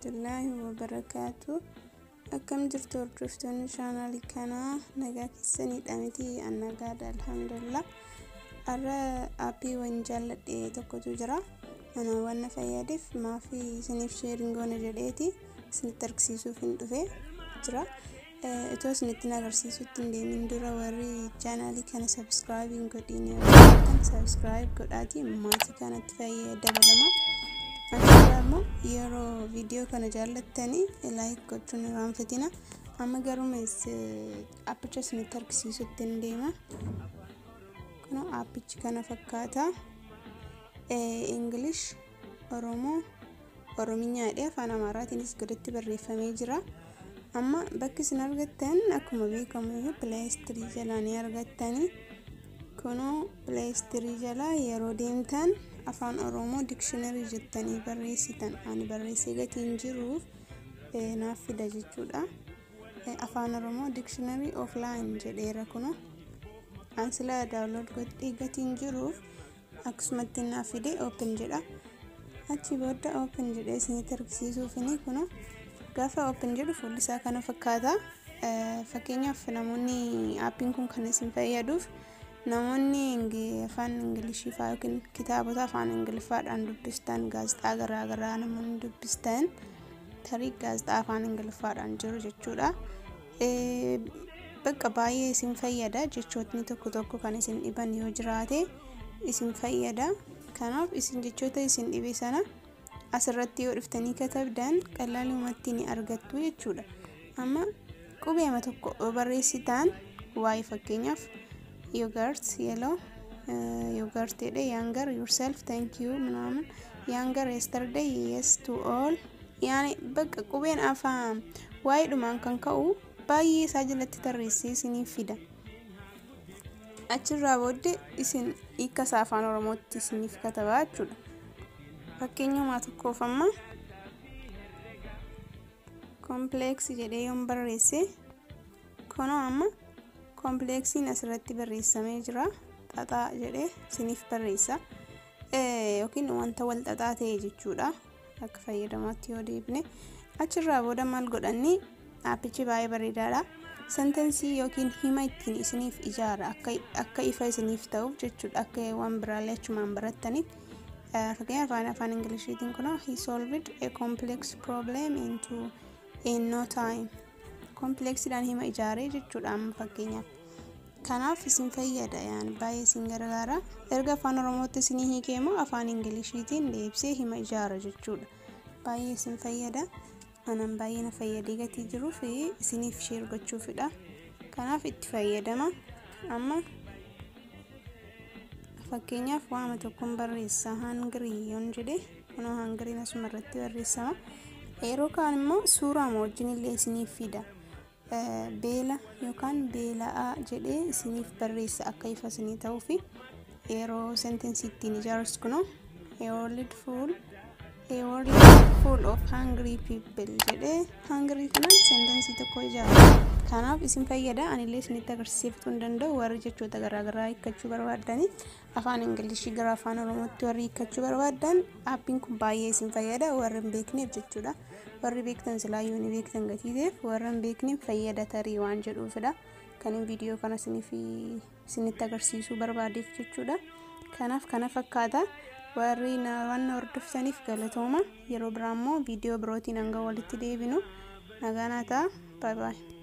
warahmatullahi wabarakatuh. Akkam jirtu hordoftoonni chaanaalii kanaa, nagaa keessaniidha miti? Annagaadha alhamdulillah. Arra aappii waan jaalladhe tokkotu jira. Ana waan fayyadeef maafi isiniif sharing goona jedheeti isinitti agarsiisuuf hin dhufe jira. Itoo isinitti agarsiisutti hin deemin dura warri chaanaalii kana subscribe godhini yookaan subscribe godhaati maatii kanatti fayyadama. Akkasumas yeroo video kana jaallattanii like gochuun irraanfatina. Amma garuumes aappicha isinitti agarsiisutti hin deema. Kun aappichi kana fakkaata. English, Oromoo, Oromiyaadha afaan Amaaraatiinis godatti barreeffamee jira. Amma bakki isin argattan akkuma beekamu Play Store jalaa ni argattani. Kun Play Store jalaa yeroo deemtan afaan Oromoo dictionary jettanii barreessitan ani barreessee gatiin jiruuf naaf fida jechuudha. Afaan Oromoo dictionary offline jedheera kun. Ansila download godhee gatiin jiruuf akkasumatti naaf fide open jedha. Achi booda open jedhee isinitti agarsiisuuf kun gaafa open jedhu fuulli isaa kana fakkaata. Fakkeenyaaf namoonni aappiin kun kan isin fayyaduuf namoonni afaan Ingilishii fa'aa yookiin kitaabota afaan Ingiliffaadhaan dubbistan gaazexaa garaagaraa namoonni dubbistan tarii gaazexaa afaan Ingiliffaadhaan jiru jechuudha. Bakka baay'ee isin fayyada jechootni tokko kan isin dhiban yoo jiraate isin fayyada. Kanaaf isin jechoota isin dhibe sana asirratti yoo dhuftanii katabdan qalaalumatti ni argattu jechuudha. Amma qubeema tokko barreessitaan waa'ee fakkeenyaaf yogurt, yellow, yogurt younger, yourself, thank you, younger, yesterday, yes to all. Yani bakka qubeen afaan waa'ee dhumaan kan ka'u baay'ee isaa jalatti tarreessee isiniif fida. Achirraa booddee isin hiika isaa afaan Oromootti isiniif katabaa jechuudha. Fakkeenyuma tokkoof amma complex jedhee yoon barreesse kun amma kompleksiin asirratti barreessamee jira. Xaxaa jedhee isiniif barreessa. Yookiin wanta wal xaxaa ta'e jechuudha. Akka fayyadamaatti yoo deebine achirraa booda maal godhanni aappichi baay'ee bareedaadha. Sentensii yookiin hima ittiin isiniif ijaara akka ifa isiniif ta'uuf jechuudha. Akka waan biraallee achumaan barattaniif fakkeenyaaf afaan Ingiliziitiin kun he solved a complex problem in no time. Kompleksiidhaan hima ijaaree jechuudha amma fakkeenyaaf. Kanaaf isin fayyada yani baay'ee isin gargaara. Erga afaan Oromootti isin hiikee immoo afaan Ingiliziitiin deebisee hima ijaara jechuudha. Baay'ee isin fayyada. Anan baay'ee na fayyadee gatii jiruuf isiniif share gochuufidha. Kanaaf itti fayyadama. Amma fakkeenyaaf waama tokkoon barreessa hungry yoon jedhe kun hungry asuma irratti barreessama. Yeroo kaan immoo suuraa wajjin illee isiniif fida. Beela yookaan beela'aa jedhee isiniif barreessa akka ifa isinii ta'uuf yeroo sentensii ittiin ijaarus kun a world full of hungry people jedhee hungry kun sentensii tokko ijaara. Kanaaf isin fayyada. Anillee isinitti agarsiisuu hin danda'u warri jechoota garaagaraa hiikkachuu barbaadanii afaan Ingilishii gara afaan Oromootti warri hiikkachuu barbaadan aappiin kun baay'ee isin fayyada warri hin beekneef jechuudha. Warri beektan silaayyuu ni beektan gatiiteef warri hin beekneef fayyada tarii waan jedhuufidha. Kan viidiyoo kana isinitti agarsiisuu barbaadeef jechuudha. Kanaaf kana fakkaata. Warri waan hordoftaniif galatooma. Yeroo biraa immoo viidiyoo birootiin hanga walitti deebinu nagaan haa ta'aa. Bye bye.